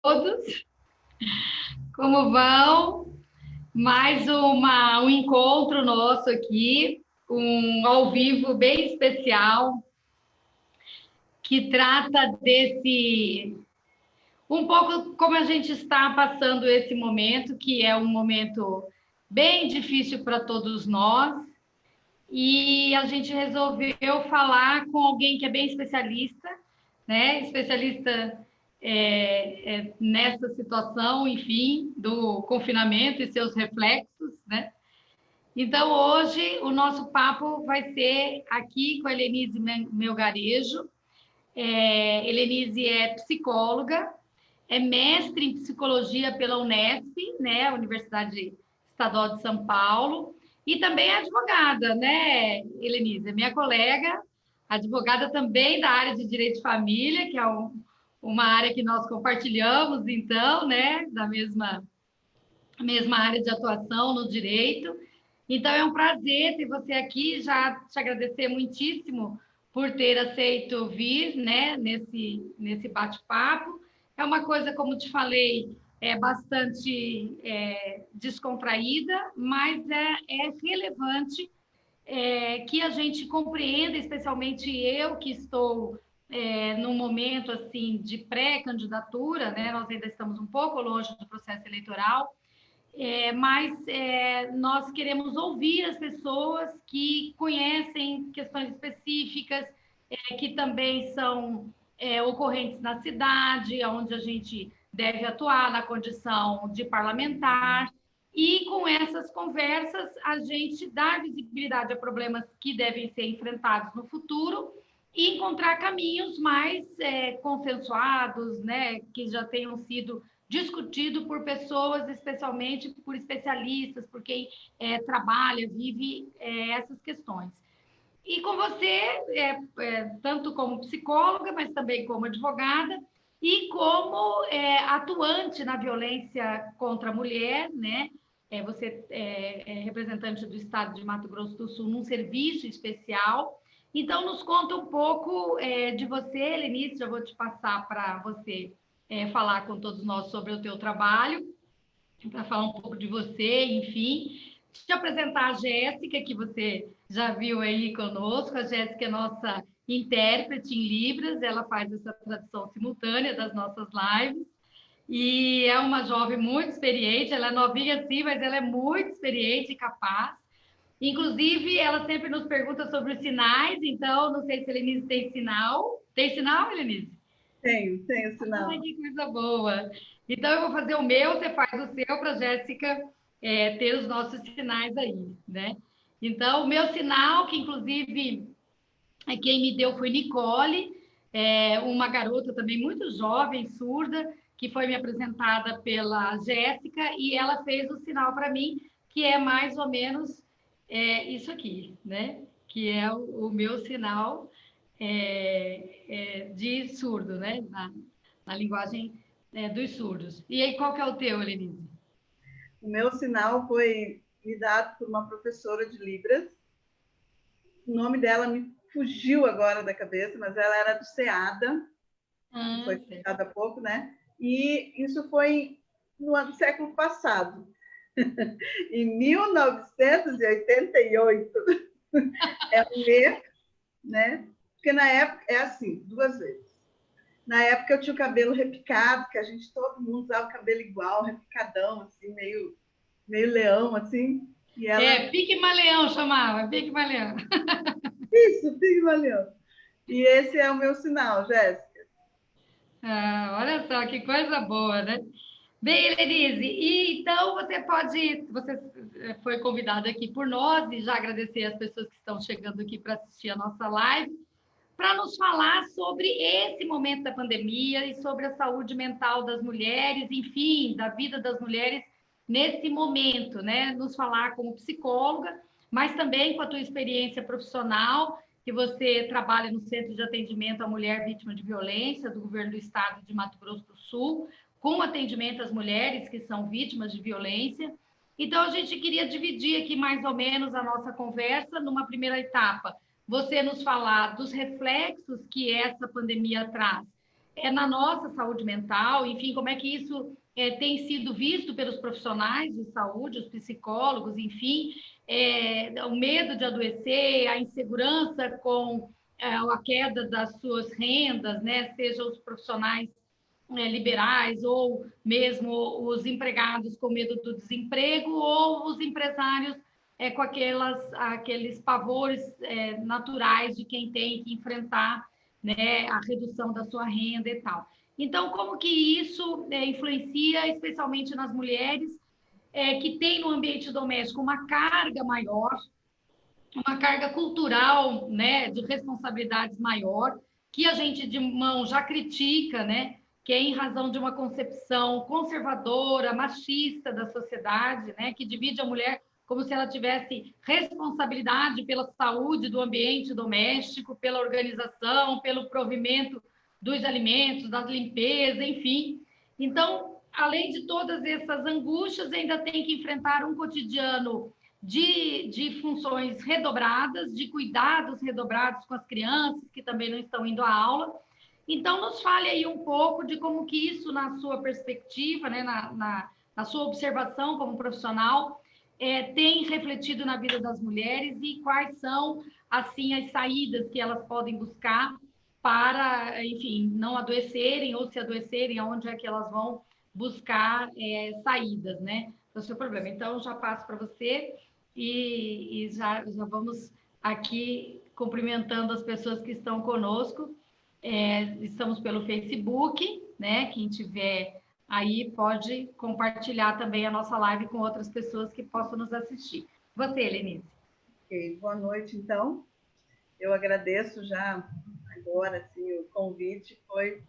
todos, como vão? Mais um encontro nosso aqui, um ao vivo bem especial, que trata um pouco como a gente está passando esse momento, que é um momento bem difícil para todos nós, e a gente resolveu falar com alguém que é bem especialista, né? Especialista nessa situação, enfim, do confinamento e seus reflexos, né? Então, hoje, o nosso papo vai ser aqui com a Helenise Melgarejo. Helenise é psicóloga, é mestre em psicologia pela Unesp, né, Universidade Estadual de São Paulo, e também é advogada, né, Helenise? É minha colega, advogada também da área de direito de família, que é uma área que nós compartilhamos, então, né, da mesma área de atuação no direito. Então, é um prazer ter você aqui, já te agradecer muitíssimo por ter aceito vir, né, nesse bate-papo. É uma coisa, como te falei, bastante descontraída, mas é relevante que a gente compreenda, especialmente eu que estou num momento assim de pré-candidatura, né? Nós ainda estamos um pouco longe do processo eleitoral, mas nós queremos ouvir as pessoas que conhecem questões específicas, que também são ocorrentes na cidade, onde a gente deve atuar na condição de parlamentar, e com essas conversas a gente dá visibilidade a problemas que devem ser enfrentados no futuro e encontrar caminhos mais consensuados, né, que já tenham sido discutido por pessoas, especialmente por especialistas, por quem trabalha, vive essas questões. E com você, tanto como psicóloga, mas também como advogada, e como atuante na violência contra a mulher, né? Você é representante do Estado de Mato Grosso do Sul num serviço especial. Então, nos conta um pouco de você, Lenice, já vou te passar para você falar com todos nós sobre o teu trabalho, para falar um pouco de você, enfim. Te apresentar a Jéssica, que você já viu aí conosco. A Jéssica é nossa intérprete em Libras, ela faz essa tradução simultânea das nossas lives. E é uma jovem muito experiente, ela é novinha sim, mas ela é muito experiente e capaz. Inclusive, ela sempre nos pergunta sobre os sinais, então não sei se a Helenise tem sinal. Tem sinal, Helenise? Tenho Ai, sinal. que coisa boa. Então, eu vou fazer o meu, você faz o seu para a Jéssica ter os nossos sinais aí, né? Então, o meu sinal, que inclusive quem me deu foi Nicole, uma garota também muito jovem, surda, que foi me apresentada pela Jéssica, e ela fez o sinal para mim, que é mais ou menos isso aqui, né? Que é o meu sinal de surdo, né? Na linguagem dos surdos. E aí, qual que é o teu, Lenise? O meu sinal foi me dado por uma professora de Libras. O nome dela me fugiu agora da cabeça, mas ela era do SEADA, que foi Certo. criada há pouco, né? E isso foi no século passado, em 1988. É um erro, né? Porque na época, é assim, duas vezes. Na época eu tinha o cabelo repicado, que a gente, todo mundo usava o cabelo igual, repicadão, assim, meio leão, assim. E ela, Pique Maleão chamava, Pique Maleão. isso, Pigmalion. E esse é o meu sinal, Jéssica. Ah, olha só que coisa boa, né? Bem, Lenise, e então você foi convidada aqui por nós e já agradecer as pessoas que estão chegando aqui para assistir a nossa live, para nos falar sobre esse momento da pandemia e sobre a saúde mental das mulheres, enfim, da vida das mulheres nesse momento, né? Nos falar como psicóloga, mas também com a tua experiência profissional, que você trabalha no Centro de Atendimento à Mulher Vítima de Violência do Governo do Estado de Mato Grosso do Sul, com atendimento às mulheres que são vítimas de violência. Então, a gente queria dividir aqui mais ou menos a nossa conversa numa primeira etapa, você nos falar dos reflexos que essa pandemia traz na nossa saúde mental, enfim, como é que isso tem sido visto pelos profissionais de saúde, os psicólogos, enfim, o medo de adoecer, a insegurança com a queda das suas rendas, né? Seja os profissionais liberais ou mesmo os empregados com medo do desemprego ou os empresários com aqueles pavores naturais de quem tem que enfrentar, né, a redução da sua renda e tal. Então, como que isso influencia, especialmente nas mulheres que têm no ambiente doméstico uma carga maior, uma carga cultural, né, de responsabilidades maior, que a gente de mão já critica, né, que é em razão de uma concepção conservadora, machista da sociedade, né, que divide a mulher como se ela tivesse responsabilidade pela saúde do ambiente doméstico, pela organização, pelo provimento dos alimentos, da limpeza, enfim. Então, além de todas essas angústias, ainda tem que enfrentar um cotidiano de funções redobradas, de cuidados redobrados com as crianças que também não estão indo à aula. Então, nos fale aí um pouco de como que isso, na sua perspectiva, né, na sua observação como profissional, tem refletido na vida das mulheres e quais são, assim, as saídas que elas podem buscar para, enfim, não adoecerem ou se adoecerem, aonde é que elas vão buscar saídas, né, do seu problema. Então, já passo para você e já vamos aqui cumprimentando as pessoas que estão conosco. Estamos pelo Facebook, né? Quem tiver aí pode compartilhar também a nossa live com outras pessoas que possam nos assistir. Você, Lenise. Ok, boa noite, então. Eu agradeço já agora assim, o convite, foi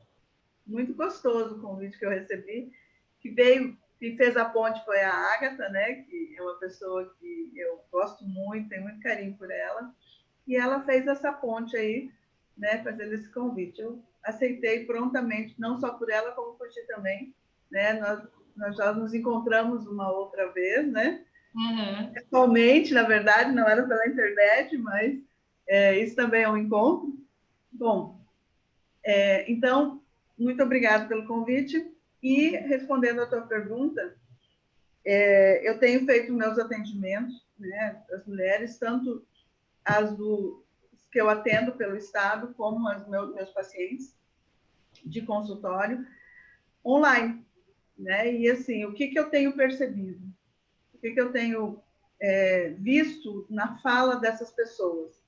muito gostoso o convite que eu recebi, que veio, que fez a ponte foi a Ágata, né, que é uma pessoa que eu gosto muito, tenho muito carinho por ela, e ela fez essa ponte aí, né, fazendo esse convite. Eu aceitei prontamente, não só por ela, como por ti também, né, nós já nos encontramos uma outra vez, né, pessoalmente, na verdade, não era pela internet, mas isso também é um encontro. Bom, então, muito obrigada pelo convite. E, respondendo a tua pergunta, eu tenho feito meus atendimentos, né, das mulheres, tanto as que eu atendo pelo Estado, como as meus pacientes de consultório, online. Né? E, assim, o que eu tenho percebido? O que eu tenho visto na fala dessas pessoas?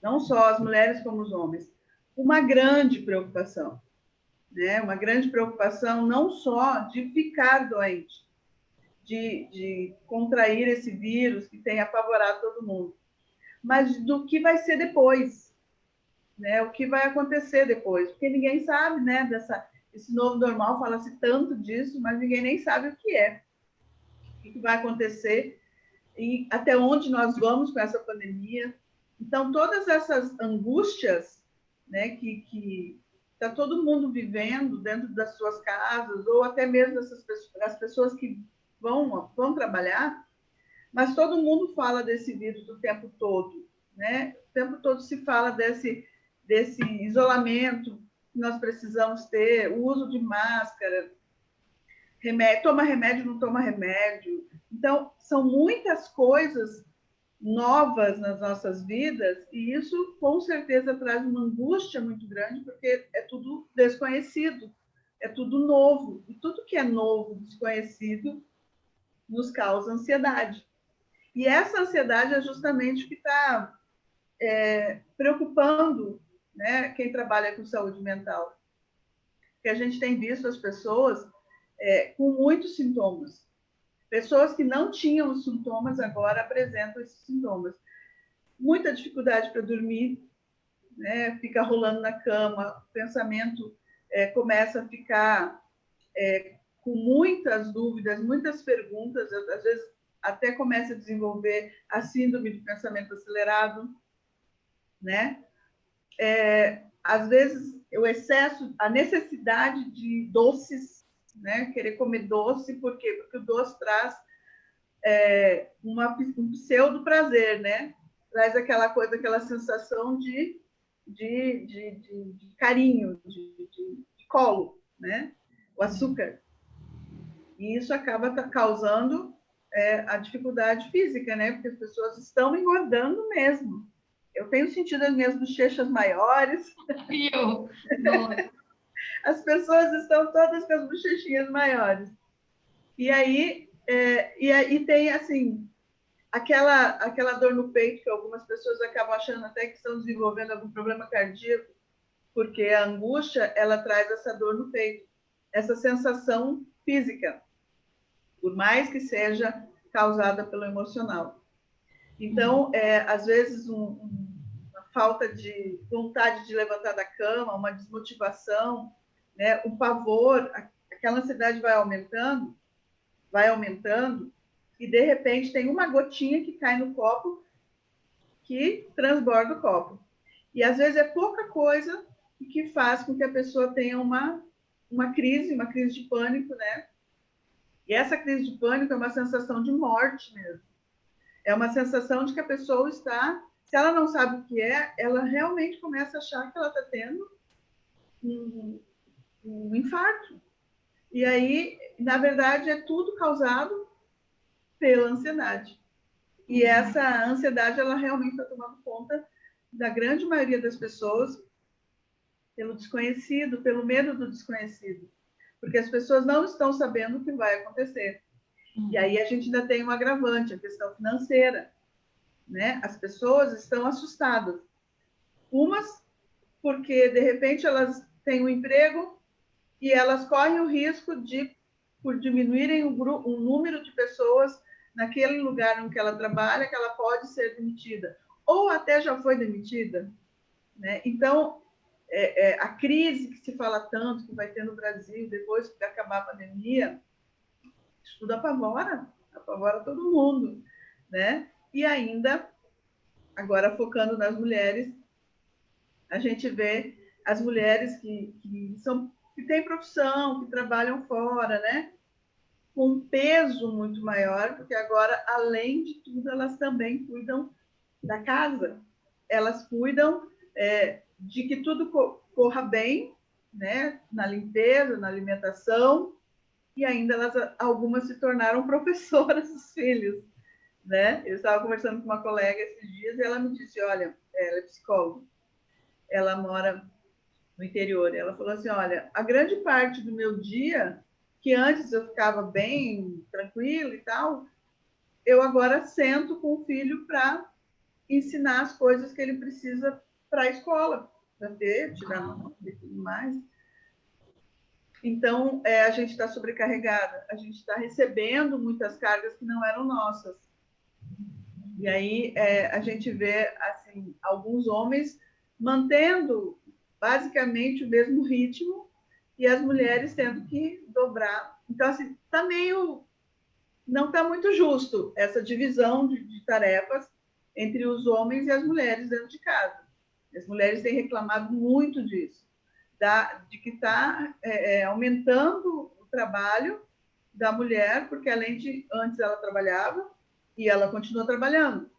Não só as mulheres, como os homens. Uma grande preocupação. Né? Uma grande preocupação não só de ficar doente, de contrair esse vírus que tem apavorado todo mundo, mas do que vai ser depois, né? O que vai acontecer depois, porque ninguém sabe, né? Esse novo normal, fala-se tanto disso, mas ninguém nem sabe o que é, o que vai acontecer e até onde nós vamos com essa pandemia. Então, todas essas angústias, né, que está todo mundo vivendo dentro das suas casas, ou até mesmo as pessoas que vão trabalhar, mas todo mundo fala desse vírus o tempo todo, né? O tempo todo se fala desse isolamento que nós precisamos ter, o uso de máscara, remédio, toma remédio, não toma remédio. Então, são muitas coisas novas nas nossas vidas, e isso com certeza traz uma angústia muito grande, porque é tudo desconhecido, é tudo novo, e tudo que é novo, desconhecido, nos causa ansiedade. E essa ansiedade é justamente o que está preocupando, né, quem trabalha com saúde mental. Porque a gente tem visto as pessoas com muitos sintomas. Pessoas que não tinham os sintomas agora apresentam esses sintomas. Muita dificuldade para dormir, né? Fica rolando na cama, o pensamento começa a ficar com muitas dúvidas, muitas perguntas, às vezes até começa a desenvolver a síndrome de pensamento acelerado, né? Às vezes o excesso, a necessidade de doces, né? Querer comer doce, por quê? Porque o doce traz um pseudo prazer, né? Traz aquela coisa, aquela sensação de de carinho, de colo, né? O açúcar. E isso acaba causando a dificuldade física, né? Porque as pessoas estão engordando mesmo. Eu tenho sentido as minhas bochechas maiores. E eu, nossa. As pessoas estão todas com as bochechinhas maiores. E aí tem, assim, aquela dor no peito que algumas pessoas acabam achando até que estão desenvolvendo algum problema cardíaco, porque a angústia, ela traz essa dor no peito, essa sensação física, por mais que seja causada pelo emocional. Então, às vezes, uma falta de vontade de levantar da cama, uma desmotivação, né, um pavor, aquela ansiedade vai aumentando, e de repente tem uma gotinha que cai no copo que transborda o copo. E às vezes é pouca coisa que faz com que a pessoa tenha uma crise de pânico, né? E essa crise de pânico é uma sensação de morte mesmo. É uma sensação de que a pessoa está, se ela não sabe o que é, ela realmente começa a achar que ela está tendo um infarto. E aí, na verdade, é tudo causado pela ansiedade. E essa ansiedade, ela realmente está tomando conta da grande maioria das pessoas pelo desconhecido, pelo medo do desconhecido. Porque as pessoas não estão sabendo o que vai acontecer. E aí a gente ainda tem um agravante, a questão financeira, né? As pessoas estão assustadas. Umas porque, de repente, elas têm um emprego e elas correm o risco de, por diminuírem o número de pessoas naquele lugar em que ela trabalha, que ela pode ser demitida. Ou até já foi demitida, né? Então, a crise que se fala tanto que vai ter no Brasil depois que acabar a pandemia, isso tudo apavora todo mundo, né? E ainda, agora focando nas mulheres, a gente vê as mulheres que têm profissão, que trabalham fora, né? Com um peso muito maior, porque agora, além de tudo, elas também cuidam da casa. Elas cuidam de que tudo corra bem, né? Na limpeza, na alimentação, e ainda algumas se tornaram professoras dos filhos, né? Eu estava conversando com uma colega esses dias e ela me disse, olha, ela é psicóloga, ela mora no interior, e ela falou assim, olha, a grande parte do meu dia, que antes eu ficava bem tranquilo e tal, eu agora sento com o filho para ensinar as coisas que ele precisa para a escola, para tirar nota e tudo mais. Então, a gente está sobrecarregada, a gente está recebendo muitas cargas que não eram nossas. E aí a gente vê assim, alguns homens mantendo basicamente o mesmo ritmo e as mulheres tendo que dobrar. Então, assim, tá meio... não está muito justo essa divisão de tarefas entre os homens e as mulheres dentro de casa. As mulheres têm reclamado muito disso, de que está aumentando o trabalho da mulher, porque além de antes ela trabalhava e ela continua trabalhando,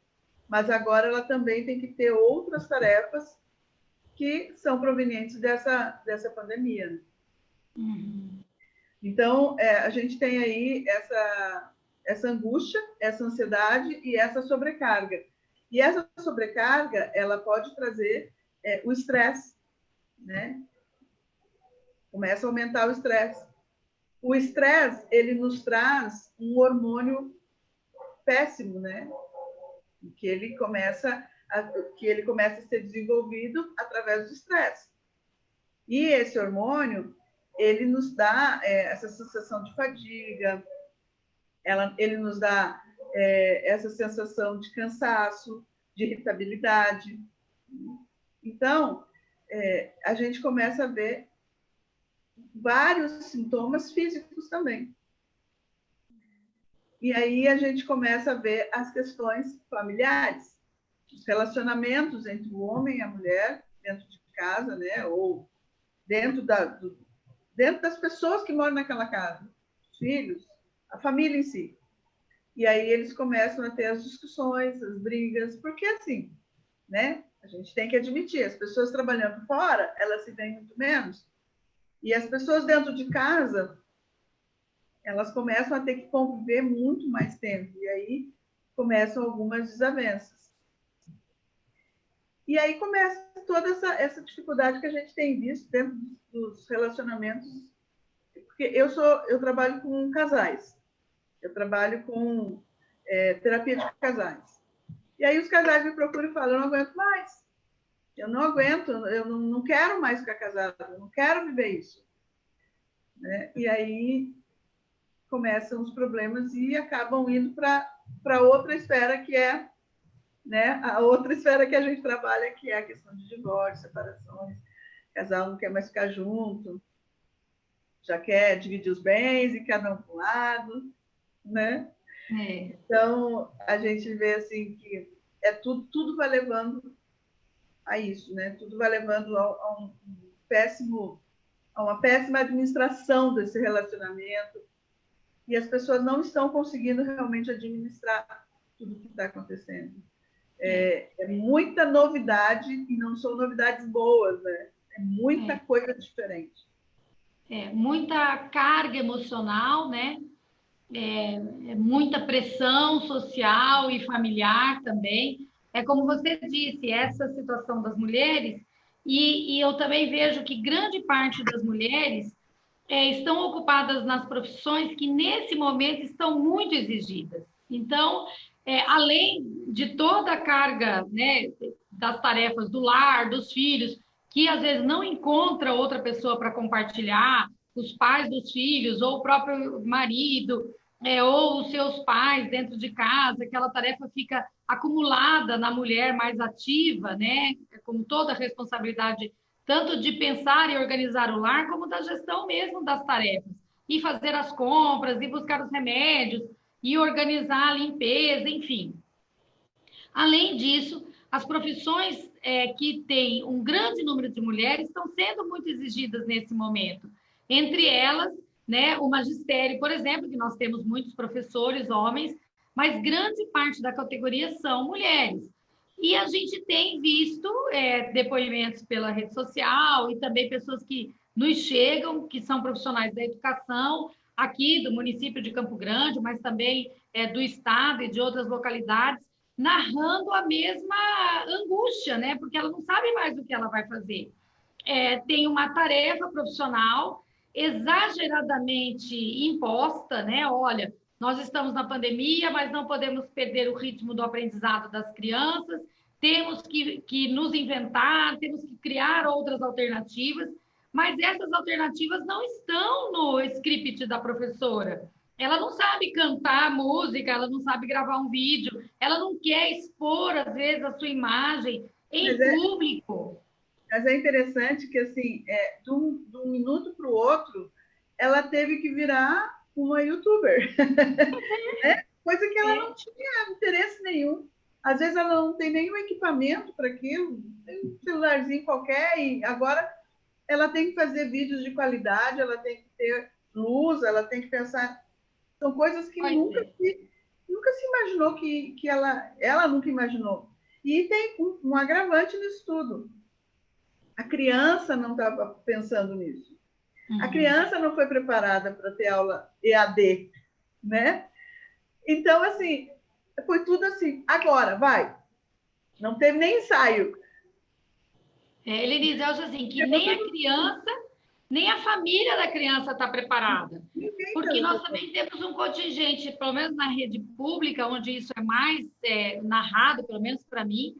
mas agora ela também tem que ter outras tarefas que são provenientes dessa pandemia. Uhum. Então, a gente tem aí essa angústia, essa ansiedade e essa sobrecarga. E essa sobrecarga, ela pode trazer o estresse, né? Começa a aumentar o estresse. O estresse, ele nos traz um hormônio péssimo, né? Que ele começa a ser desenvolvido através do estresse. E esse hormônio, ele nos dá essa sensação de fadiga, ele nos dá essa sensação de cansaço, de irritabilidade. Então, a gente começa a ver vários sintomas físicos também. E aí a gente começa a ver as questões familiares, os relacionamentos entre o homem e a mulher dentro de casa, né? Ou dentro das pessoas que moram naquela casa, os filhos, a família em si. E aí eles começam a ter as discussões, as brigas, porque assim, né? A gente tem que admitir, as pessoas trabalhando fora, elas se veem muito menos. E as pessoas dentro de casa, elas começam a ter que conviver muito mais tempo. E aí começam algumas desavenças. E aí começa toda essa dificuldade que a gente tem visto dentro dos relacionamentos. Porque eu trabalho com casais. Eu trabalho com terapia de casais. E aí os casais me procuram e falam, eu não aguento mais. Eu não aguento, eu não quero mais ficar casada, eu não quero viver isso. Né? E aí começam os problemas e acabam indo para outra esfera que é, né, a outra esfera que a gente trabalha, que é a questão de divórcio, separações, o casal não quer mais ficar junto, já quer dividir os bens e cada um para um lado, né? É. Então, a gente vê assim que tudo vai levando a isso, né? Tudo vai levando a uma péssima administração desse relacionamento, e as pessoas não estão conseguindo realmente administrar tudo que está acontecendo. É muita novidade, e não são novidades boas, né? É muita coisa diferente. Muita carga emocional, né? Muita pressão social e familiar também. É como você disse, essa situação das mulheres, e eu também vejo que grande parte das mulheres estão ocupadas nas profissões que, nesse momento, estão muito exigidas. Então, além de toda a carga, né, das tarefas do lar, dos filhos, que às vezes não encontra outra pessoa para compartilhar, os pais dos filhos, ou o próprio marido, ou os seus pais dentro de casa, aquela tarefa fica acumulada na mulher mais ativa, né, com toda a responsabilidade tanto de pensar e organizar o lar, como da gestão mesmo das tarefas. E fazer as compras, e buscar os remédios, e organizar a limpeza, enfim. Além disso, as profissões que têm um grande número de mulheres estão sendo muito exigidas nesse momento. Entre elas, né, o magistério, por exemplo, que nós temos muitos professores, homens, mas grande parte da categoria são mulheres. E a gente tem visto depoimentos pela rede social e também pessoas que nos chegam, que são profissionais da educação, aqui do município de Campo Grande, mas também do estado e de outras localidades, narrando a mesma angústia, né? Porque ela não sabe mais o que ela vai fazer. Tem uma tarefa profissional exageradamente imposta, né? Olha, nós estamos na pandemia, mas não podemos perder o ritmo do aprendizado das crianças, temos que nos inventar, temos que criar outras alternativas, mas essas alternativas não estão no script da professora. Ela não sabe cantar música, ela não sabe gravar um vídeo, ela não quer expor, às vezes, a sua imagem em público. Mas é interessante que, assim, de um minuto para o outro, ela teve que virar uma youtuber. Né? Coisa que ela não tinha interesse nenhum. Às vezes ela não tem nenhum equipamento para aquilo, tem um celularzinho qualquer, e agora ela tem que fazer vídeos de qualidade, ela tem que ter luz, ela tem que pensar. São coisas que nunca se imaginou que ela nunca imaginou. E tem um agravante nisso tudo. A criança não estava pensando nisso. A criança não foi preparada para ter aula EAD, né? Então, assim, foi tudo assim, agora, vai. Não teve nem ensaio. Elenise, eu acho assim, que nem a criança, nem a família da criança está preparada. Porque nós também temos um contingente, pelo menos na rede pública, onde isso é mais narrado, pelo menos para mim,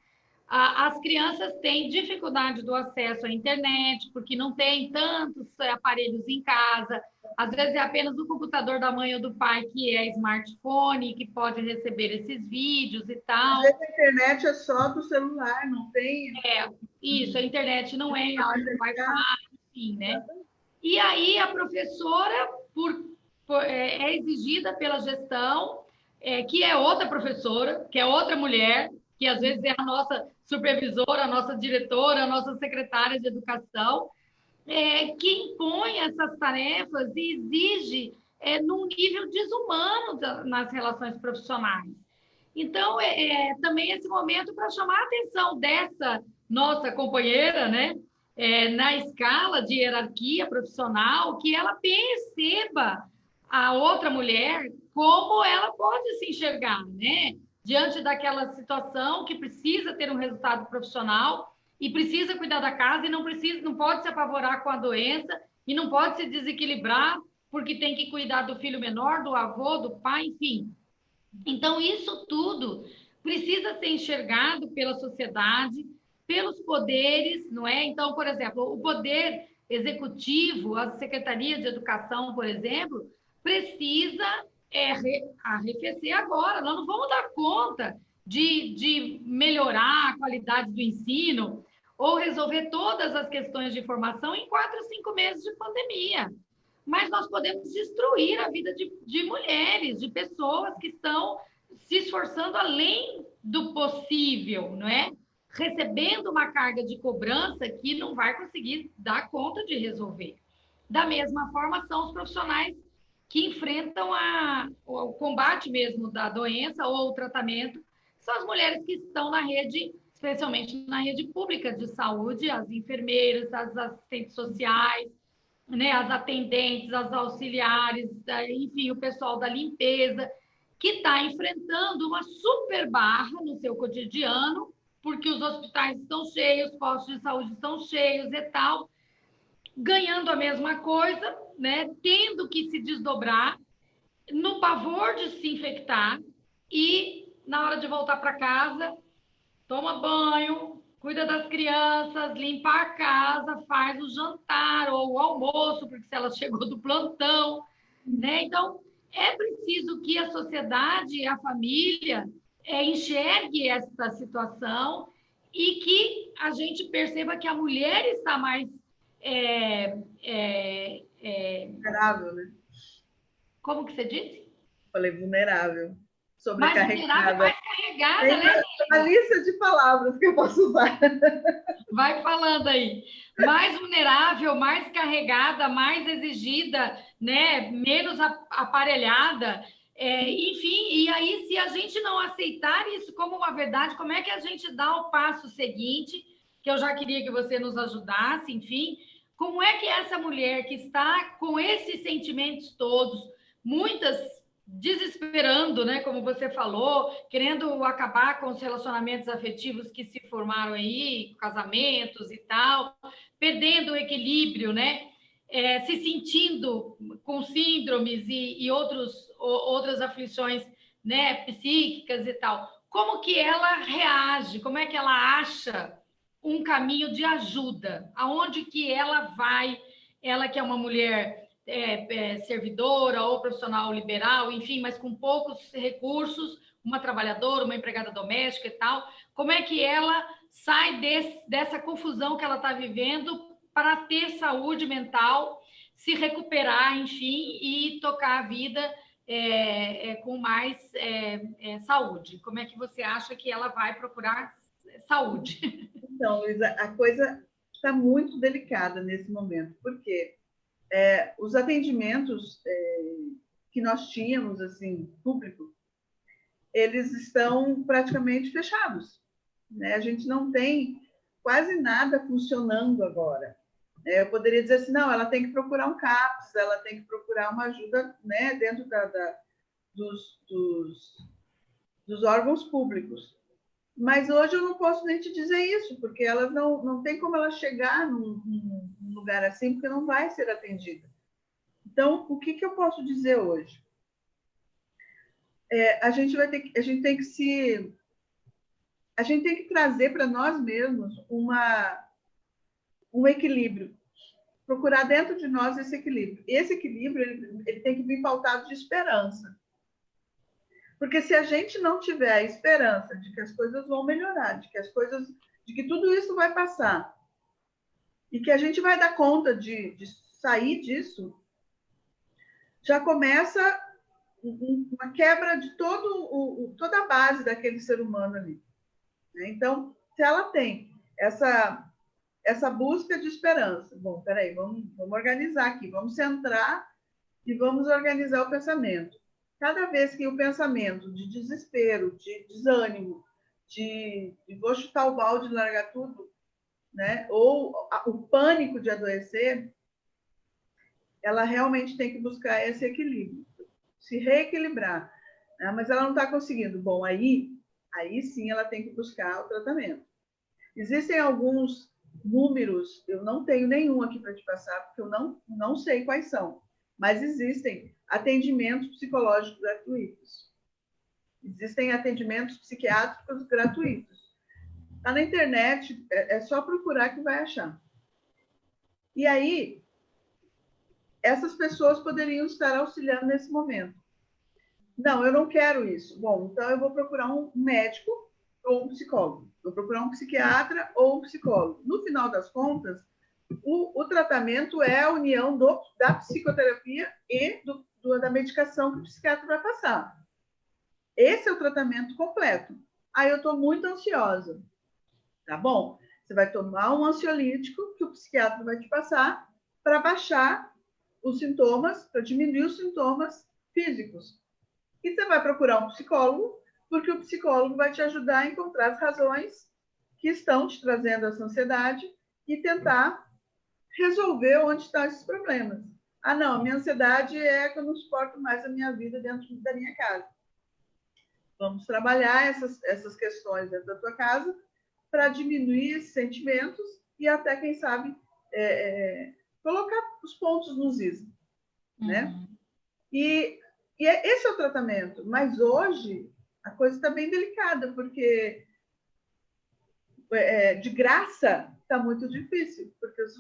as crianças têm dificuldade do acesso à internet, porque não tem tantos aparelhos em casa. Às vezes é apenas o computador da mãe ou do pai que é smartphone, que pode receber esses vídeos e tal. Às vezes a internet é só do celular, não tem... Isso, a internet não é Wi-Fi, enfim, né? E aí a professora é exigida pela gestão, que é outra professora, que é outra mulher, que às vezes é a nossa supervisora, a nossa diretora, a nossa secretária de educação, que impõe essas tarefas e exige num nível desumano nas relações profissionais. Então, também esse momento para chamar a atenção dessa nossa companheira, né? Na escala de hierarquia profissional, que ela perceba a outra mulher como ela pode se enxergar, né? Diante daquela situação que precisa ter um resultado profissional e precisa cuidar da casa e não pode se apavorar com a doença e não pode se desequilibrar porque tem que cuidar do filho menor, do avô, do pai, enfim. Então, isso tudo precisa ser enxergado pela sociedade, pelos poderes, não é? Então, por exemplo, o poder executivo, a Secretaria de Educação, por exemplo, precisa arrefecer agora. Nós não vamos dar conta de melhorar a qualidade do ensino ou resolver todas as questões de formação em 4 ou 5 meses de pandemia. Mas nós podemos destruir a vida de mulheres, de pessoas que estão se esforçando além do possível, não é? Recebendo uma carga de cobrança que não vai conseguir dar conta de resolver. Da mesma forma, são os profissionais que enfrentam o combate mesmo da doença ou o tratamento, são as mulheres que estão na rede, especialmente na rede pública de saúde, as enfermeiras, as assistentes sociais, né, as atendentes, as auxiliares, enfim, o pessoal da limpeza, que está enfrentando uma super barra no seu cotidiano, porque os hospitais estão cheios, os postos de saúde estão cheios e tal, ganhando a mesma coisa, né, tendo que se desdobrar no pavor de se infectar e, na hora de voltar para casa, toma banho, cuida das crianças, limpa a casa, faz o jantar ou o almoço, porque se ela chegou do plantão, né? Então, é preciso que a sociedade e a família enxergue essa situação e que a gente perceba que a mulher está mais Vulnerável, né? como que você disse? Falei vulnerável, Mais vulnerável, sobrecarregada. mais carregada, Tem né? uma lista de palavras que eu posso usar. Vai falando aí. Mais vulnerável, mais carregada, mais exigida, né? Menos aparelhada. Enfim, e aí, se a gente não aceitar isso como uma verdade, como é que a gente dá o passo seguinte? Que eu já queria que você nos ajudasse, enfim. Como é que essa mulher que está com esses sentimentos todos, muitas desesperando, né? Como você falou, querendo acabar com os relacionamentos afetivos que se formaram aí, casamentos e tal, perdendo o equilíbrio, né? Se sentindo com síndromes e outras aflições, né? Psíquicas e tal. Como que ela reage? Como é que ela acha um caminho de ajuda? Aonde que ela vai? Ela que é uma mulher servidora ou profissional liberal, enfim, mas com poucos recursos, uma trabalhadora, uma empregada doméstica e tal, como é que ela sai dessa confusão que ela está vivendo para ter saúde mental, se recuperar, enfim, e tocar a vida com mais saúde? Como é que você acha que ela vai procurar saúde? Então, Luísa, a coisa está muito delicada nesse momento, porque os atendimentos que nós tínhamos, assim, público, eles estão praticamente fechados, né? A gente não tem quase nada funcionando agora. Eu poderia dizer assim, não, ela tem que procurar um CAPS, ela tem que procurar uma ajuda, né, dentro dos órgãos públicos. Mas hoje eu não posso nem te dizer isso, porque elas não tem como ela chegar num lugar assim, porque não vai ser atendida. Então, o que eu posso dizer hoje? A gente tem que trazer para nós mesmos um equilíbrio, procurar dentro de nós esse equilíbrio. Esse equilíbrio ele tem que vir pautado de esperança. Porque se a gente não tiver a esperança de que as coisas vão melhorar, de que tudo isso vai passar, e que a gente vai dar conta de sair disso, já começa uma quebra de toda a base daquele ser humano ali. Então, se ela tem essa busca de esperança, bom, peraí, vamos organizar aqui, vamos centrar e vamos organizar o pensamento. cada vez que o pensamento de desespero, de desânimo, de vou chutar o balde e largar tudo, né? Ou o pânico de adoecer, ela realmente tem que buscar esse equilíbrio, se reequilibrar, né? Mas ela não está conseguindo. Bom, aí sim ela tem que buscar o tratamento. Existem alguns números, eu não tenho nenhum aqui para te passar, porque eu não sei quais são, mas existem atendimentos psicológicos gratuitos. Existem atendimentos psiquiátricos gratuitos. Está na internet, é só procurar que vai achar. E aí, essas pessoas poderiam estar auxiliando nesse momento. Não, eu não quero isso. Bom, então eu vou procurar um médico ou um psicólogo. Vou procurar um psiquiatra ou um psicólogo. No final das contas, o tratamento é a união da psicoterapia e da medicação que o psiquiatra vai passar. Esse é o tratamento completo. Aí eu estou muito ansiosa. Tá bom? Você vai tomar um ansiolítico que o psiquiatra vai te passar para baixar os sintomas, para diminuir os sintomas físicos. E você vai procurar um psicólogo, porque o psicólogo vai te ajudar a encontrar as razões que estão te trazendo essa ansiedade e tentar resolver onde estão esses problemas. Ah, não, a minha ansiedade é que eu não suporto mais a minha vida dentro da minha casa. Vamos trabalhar essas questões dentro da tua casa para diminuir esses sentimentos e até, quem sabe, colocar os pontos nos is, né? E esse é o tratamento. Mas hoje a coisa está bem delicada, porque de graça está muito difícil, porque os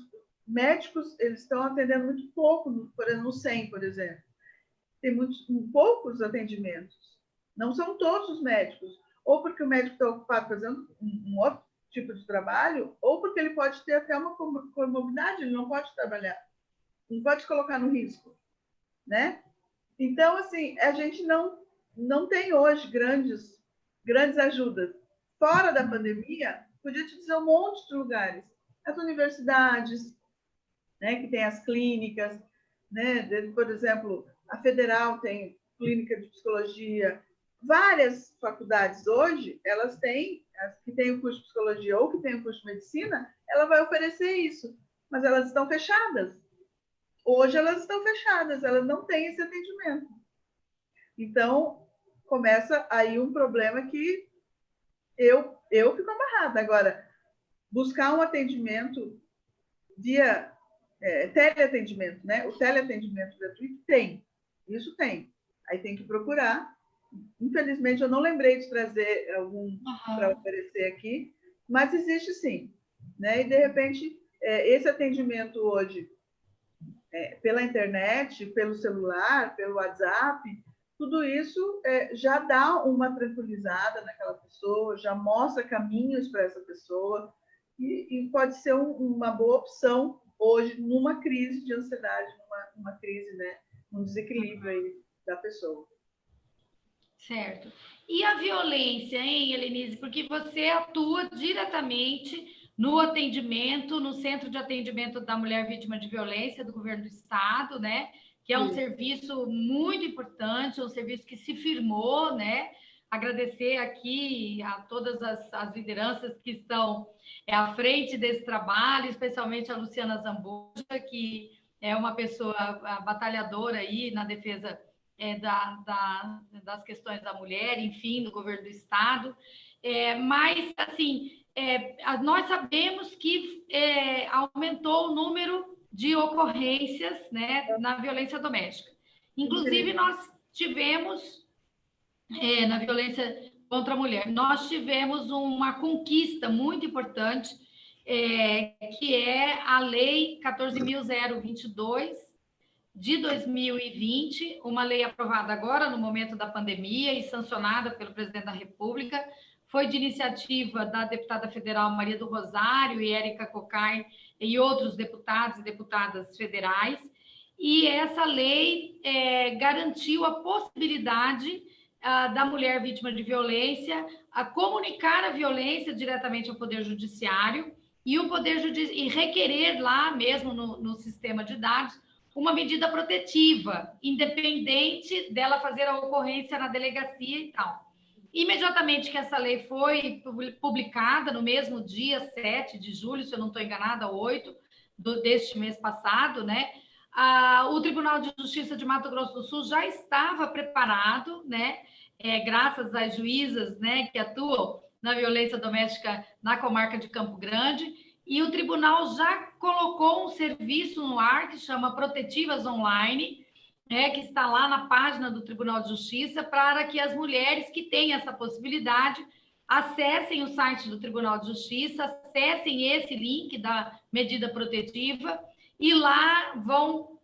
médicos eles estão atendendo muito pouco, no SEM, por exemplo. Tem poucos atendimentos. Não são todos os médicos. Ou porque o médico está ocupado fazendo um outro tipo de trabalho, ou porque ele pode ter até uma comorbidade, ele não pode trabalhar. Não pode colocar no risco, né? Então, assim, a gente não tem hoje grandes ajudas. Fora da pandemia, podia te dizer um monte de lugares. As universidades, né, que tem as clínicas, né? Por exemplo, a Federal tem clínica de psicologia. Várias faculdades hoje, elas têm, as que têm o curso de psicologia ou que têm o curso de medicina, ela vai oferecer isso, mas elas estão fechadas. Hoje elas estão fechadas, elas não têm esse atendimento. Então, começa aí um problema que eu fico amarrada. Agora, buscar um atendimento via teleatendimento, né? O teleatendimento gratuito tem, isso tem. Aí tem que procurar. Infelizmente, eu não lembrei de trazer algum para oferecer aqui, mas existe sim, né? E, de repente, esse atendimento hoje, pela internet, pelo celular, pelo WhatsApp, tudo isso já dá uma tranquilizada naquela pessoa, já mostra caminhos para essa pessoa e pode ser uma boa opção hoje numa crise de ansiedade, numa crise, né, um desequilíbrio aí da pessoa. Certo. E a violência, hein, Helenise? Porque você atua diretamente no atendimento, no Centro de Atendimento da Mulher Vítima de Violência do Governo do Estado, né? Que é um serviço muito importante, um serviço que se firmou, né? Agradecer aqui a todas as lideranças que estão à frente desse trabalho, especialmente a Luciana Zambuja, que é uma pessoa batalhadora aí na defesa das questões da mulher, enfim, do governo do Estado. Mas, assim, nós sabemos que aumentou o número de ocorrências, né, na violência doméstica. Inclusive, nós tivemos, na violência contra a mulher, nós tivemos uma conquista muito importante, que é a Lei 14.022, de 2020, uma lei aprovada agora no momento da pandemia e sancionada pelo presidente da República, foi de iniciativa da deputada federal Maria do Rosário e Érica Cocai e outros deputados e deputadas federais. E essa lei garantiu a possibilidade da mulher vítima de violência a comunicar a violência diretamente ao Poder Judiciário e o Poder Judiciário e requerer lá mesmo no sistema de dados uma medida protetiva, independente dela fazer a ocorrência na delegacia e tal. Imediatamente que essa lei foi publicada, no mesmo dia 7 de julho, se eu não estou enganada, 8 deste mês passado, né? O Tribunal de Justiça de Mato Grosso do Sul já estava preparado, né? Graças às juízas, né, que atuam na violência doméstica na comarca de Campo Grande, e o tribunal já colocou um serviço no ar que chama Protetivas Online, que está lá na página do Tribunal de Justiça, para que as mulheres que têm essa possibilidade acessem o site do Tribunal de Justiça, acessem esse link da medida protetiva e lá vão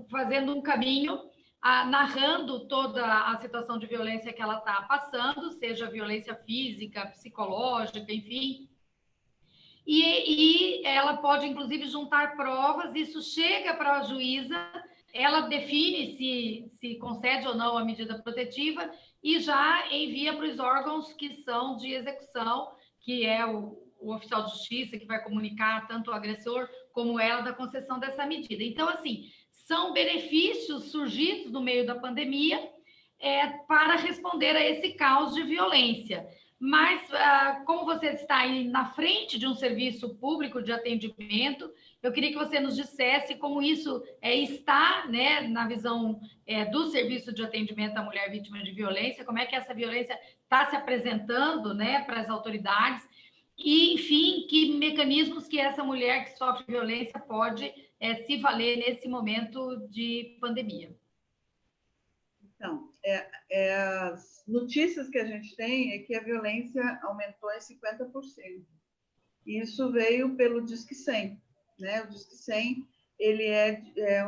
fazendo um caminho, narrando toda a situação de violência que ela está passando, seja violência física, psicológica, enfim. E ela pode, inclusive, juntar provas, isso chega para a juíza, ela define se concede ou não a medida protetiva e já envia para os órgãos que são de execução, que é o oficial de justiça, que vai comunicar tanto o agressor como ela da concessão dessa medida. Então, assim, são benefícios surgidos no meio da pandemia para responder a esse caos de violência. Mas, como você está aí na frente de um serviço público de atendimento, eu queria que você nos dissesse como isso está, né, na visão do serviço de atendimento à mulher vítima de violência, como é que essa violência está se apresentando, né, para as autoridades, e, enfim, que mecanismos que essa mulher que sofre violência pode se valer nesse momento de pandemia. Então, as notícias que a gente tem é que a violência aumentou em 50%. Isso veio pelo Disque 100, né? O Disque 100, ele é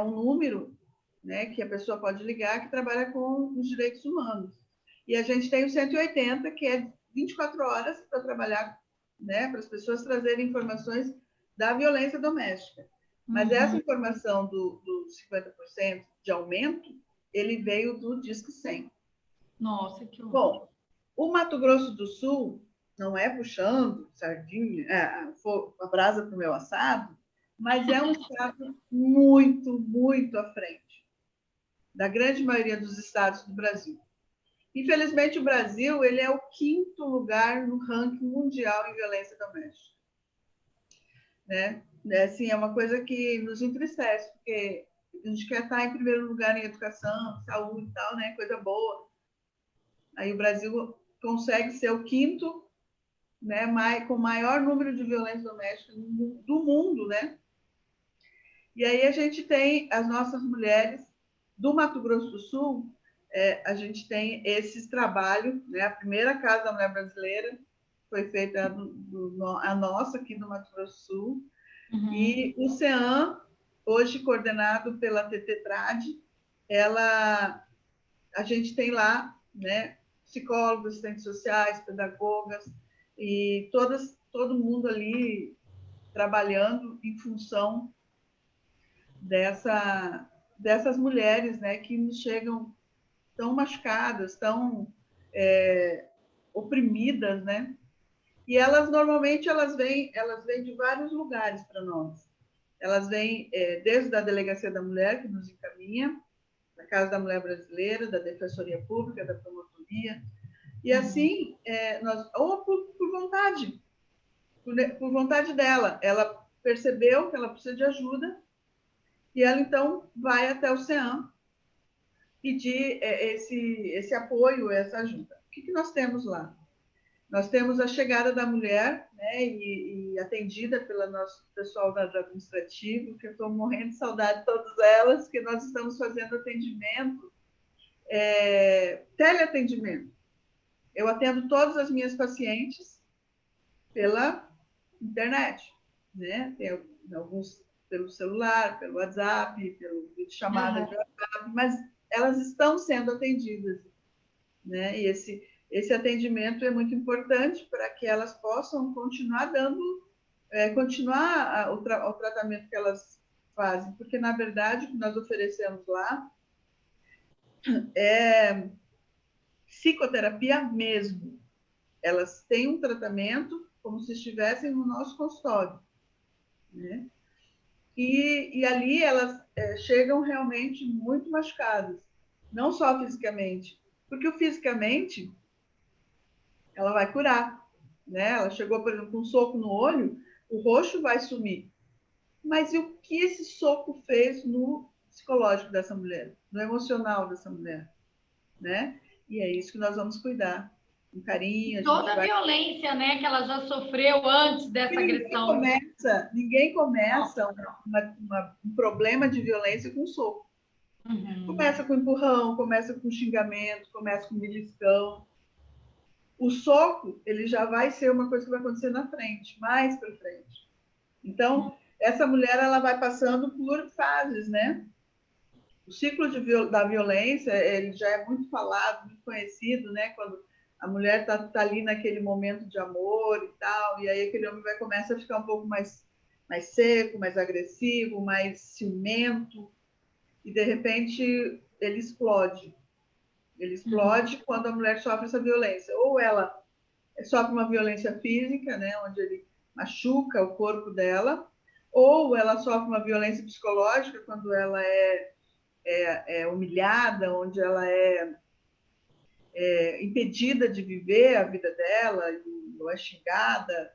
um número, né, que a pessoa pode ligar, que trabalha com os direitos humanos. E a gente tem o 180, que é 24 horas para trabalhar, né, para as pessoas trazerem informações da violência doméstica. Mas essa informação do 50% de aumento, ele veio do Disque 100. Nossa, que horror. Bom, o Mato Grosso do Sul, não é puxando sardinha, a brasa para o meu assado, mas é um estado muito, muito à frente da grande maioria dos estados do Brasil. Infelizmente, o Brasil ele é o 5º lugar no ranking mundial em violência doméstica. Né? Assim, é uma coisa que nos entristece, porque a gente quer estar em primeiro lugar em educação, saúde e tal, né? Coisa boa. Aí o Brasil consegue ser o 5º, né, com maior número de violência doméstica do mundo, né? E aí a gente tem as nossas mulheres do Mato Grosso do Sul, a gente tem esses trabalhos, né? A primeira Casa da Mulher Brasileira foi feita a nossa aqui no Mato Grosso do Sul, e o CEAM, hoje coordenado pela TT-TRAD, a gente tem lá, né, psicólogos, assistentes sociais, pedagogas, e todo mundo ali trabalhando em função dessas mulheres, né, que nos chegam tão machucadas, tão oprimidas, né? E elas normalmente vêm de vários lugares para nós. Elas vêm desde a Delegacia da Mulher, que nos encaminha, da Casa da Mulher Brasileira, da Defensoria Pública, da Promotoria, e assim, ou por vontade, por vontade dela. Ela percebeu que ela precisa de ajuda e ela, então, vai até o CEAM pedir esse apoio, essa ajuda. O que nós temos lá? Nós temos a chegada da mulher, né, e atendida pelo nosso pessoal do administrativo, que eu estou morrendo de saudade de todas elas, que nós estamos fazendo atendimento, teleatendimento. Eu atendo todas as minhas pacientes pela internet, né? Tem alguns pelo celular, pelo WhatsApp, pelo vídeo chamada de WhatsApp, mas elas estão sendo atendidas, né? E esse atendimento é muito importante para que elas possam continuar o tratamento que elas fazem, porque na verdade o que nós oferecemos lá é psicoterapia mesmo. Elas têm um tratamento como se estivessem no nosso consultório, né? e ali elas chegam realmente muito machucadas, não só fisicamente, porque o fisicamente ela vai curar, né? Ela chegou, por exemplo, com um soco no olho, o roxo vai sumir. Mas e o que esse soco fez no psicológico dessa mulher, no emocional dessa mulher, né? E é isso que nós vamos cuidar. Com carinho, a gente Toda a vai. violência, né, que ela já sofreu antes E dessa agressão. ninguém começa um problema de violência com soco. Uhum. Começa com empurrão, começa com xingamento, começa com beliscão. O soco, ele já vai ser uma coisa que vai acontecer na frente, mais para frente. Então, essa mulher, ela vai passando por fases, né? O ciclo da violência, ele já é muito falado, muito conhecido, né? Quando a mulher tá ali naquele momento de amor e tal, e aí aquele homem vai começar a ficar um pouco mais seco, mais agressivo, mais ciumento, e de repente ele explode. Ele explode quando a mulher sofre essa violência. Ou ela sofre uma violência física, né, onde ele machuca o corpo dela, ou ela sofre uma violência psicológica quando ela é humilhada, onde ela é impedida de viver a vida dela, ou é xingada,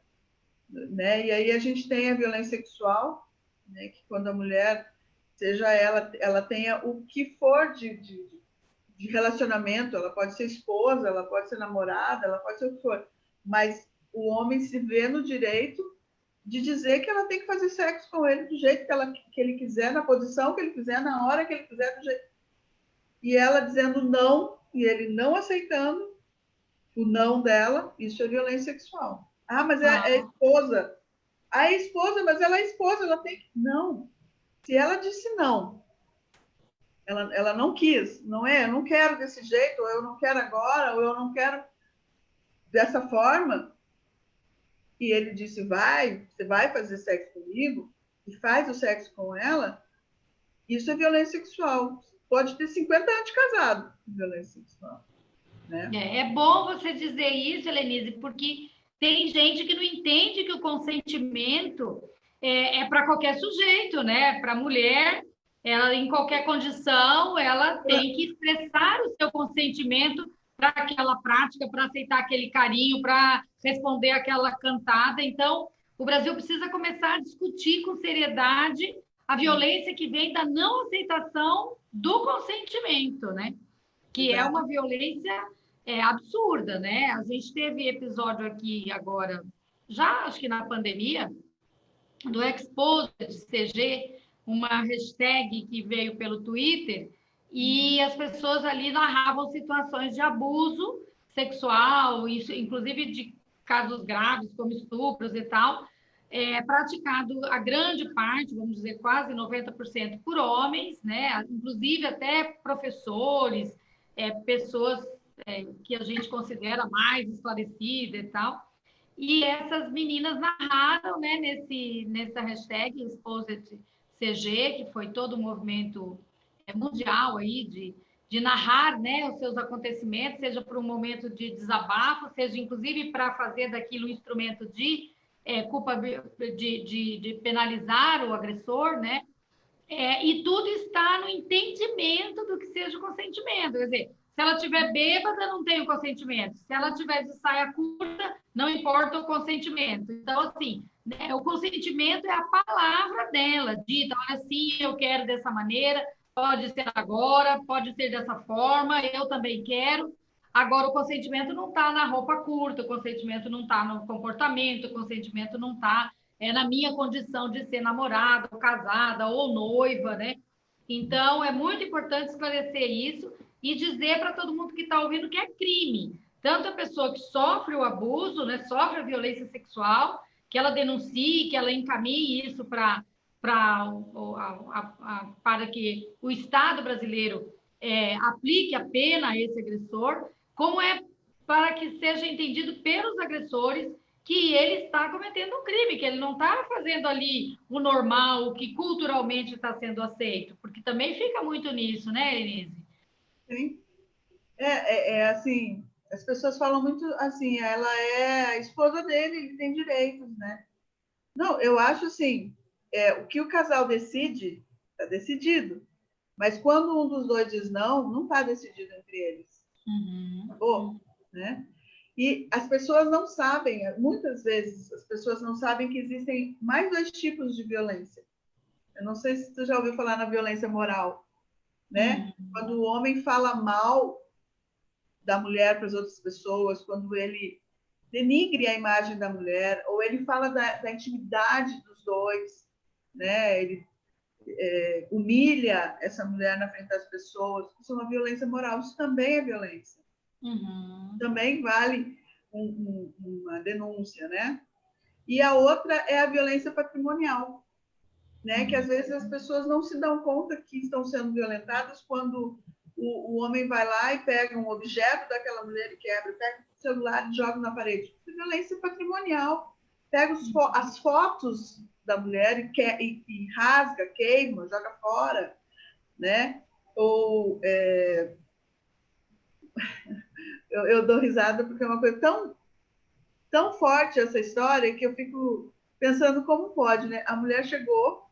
né? E aí a gente tem a violência sexual, né, que quando a mulher, seja ela tenha o que for de relacionamento, ela pode ser esposa, ela pode ser namorada, ela pode ser o que for, mas o homem se vê no direito de dizer que ela tem que fazer sexo com ele do jeito que ele quiser, na posição que ele quiser, na hora que ele quiser, do jeito... E ela dizendo não, e ele não aceitando o não dela, isso é violência sexual. Ah, mas é esposa. A esposa, mas ela é esposa, ela tem que... Não. Se ela disse não, ela não quis, não é? Eu não quero desse jeito, ou eu não quero agora, ou eu não quero dessa forma, e ele disse, você vai fazer sexo comigo, e faz o sexo com ela, isso é violência sexual. Pode ter 50 anos de casado, violência sexual. Né? É bom você dizer isso, Helenise, porque tem gente que não entende que o consentimento é para qualquer sujeito, né? Para a mulher, ela em qualquer condição, ela tem que expressar o seu consentimento para aquela prática, para aceitar aquele carinho, para responder aquela cantada. Então, o Brasil precisa começar a discutir com seriedade a violência que vem da não aceitação do consentimento, né? Que é Exato. uma violência absurda, né? A gente teve episódio aqui agora, já acho que na pandemia, do Exposed CG, uma hashtag que veio pelo Twitter, e as pessoas ali narravam situações de abuso sexual, isso, inclusive de casos graves, como estupros e tal, praticado a grande parte, vamos dizer, quase 90% por homens, né? Inclusive até professores, pessoas que a gente considera mais esclarecidas e tal. E essas meninas narraram, né, nessa hashtag Exposed CG, que foi todo um movimento mundial aí de narrar, né, os seus acontecimentos, seja por um momento de desabafo, seja inclusive para fazer daquilo um instrumento de culpa de penalizar o agressor, né? E tudo está no entendimento do que seja o consentimento. Quer dizer, se ela estiver bêbada, não tem o consentimento. Se ela tiver de saia curta, não importa o consentimento. Então, assim, né, o consentimento é a palavra dela, dita, olha, sim, eu quero dessa maneira, pode ser agora, pode ser dessa forma, eu também quero. Agora, o consentimento não está na roupa curta, o consentimento não está no comportamento, o consentimento não está na minha condição de ser namorada, ou casada, ou noiva, né? Então, é muito importante esclarecer isso e dizer para todo mundo que está ouvindo que é crime. Tanto a pessoa que sofre o abuso, né, sofre a violência sexual, que ela denuncie, que ela encaminhe isso para que o Estado brasileiro aplique a pena a esse agressor, como é para que seja entendido pelos agressores que ele está cometendo um crime, que ele não está fazendo ali o normal, o que culturalmente está sendo aceito, porque também fica muito nisso, né, Denise? Sim. Assim, as pessoas falam muito assim, ela é a esposa dele, ele tem direitos, né? Não, eu acho assim, o que o casal decide, está decidido. Mas quando um dos dois diz não, não está decidido entre eles. Acabou, né? E as pessoas não sabem, muitas vezes as pessoas não sabem que existem mais 2 tipos de violência. Eu não sei se tu já ouviu falar na violência moral, né? Quando o homem fala mal da mulher para as outras pessoas, quando ele denigre a imagem da mulher, ou ele fala da intimidade dos dois, né? Ele humilha essa mulher na frente das pessoas. Isso é uma violência moral, isso também é violência. Também vale uma denúncia, né? E a outra é a violência patrimonial, né? Que às vezes as pessoas não se dão conta que estão sendo violentadas quando o homem vai lá e pega um objeto daquela mulher e quebra, pega o celular e joga na parede. Isso é violência patrimonial. Pega as fotos da mulher e rasga, queima, joga fora, né? Ou eu dou risada porque é uma coisa tão forte essa história que eu fico pensando como pode, né? A mulher chegou,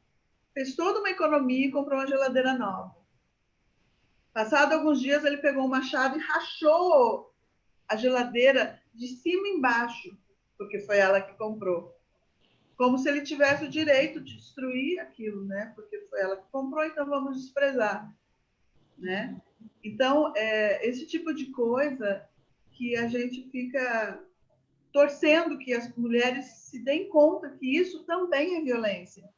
fez toda uma economia e comprou uma geladeira nova. Passado alguns dias, ele pegou um machado e rachou a geladeira de cima e embaixo, porque foi ela que comprou. Como se ele tivesse o direito de destruir aquilo, né? Porque foi ela que comprou, então vamos desprezar, né? Então, esse tipo de coisa que a gente fica torcendo que as mulheres se deem conta que isso também é violência,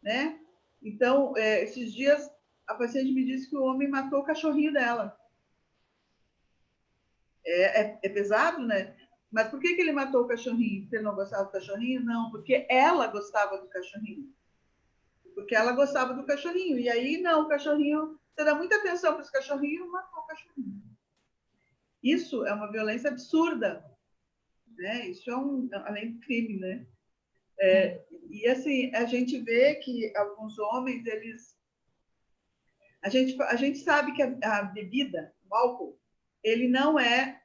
né? Então, esses dias, a paciente me disse que o homem matou o cachorrinho dela. É pesado, né? Mas por que ele matou o cachorrinho? Porque ele não gostava do cachorrinho? Não, porque ela gostava do cachorrinho. Porque ela gostava do cachorrinho. E aí, não, o cachorrinho... Você dá muita atenção para esse cachorrinho, matou o cachorrinho. Isso é uma violência absurda, né? Isso além do crime, né? E assim, a gente vê que alguns homens, eles... A gente sabe que a bebida, o álcool, ele não é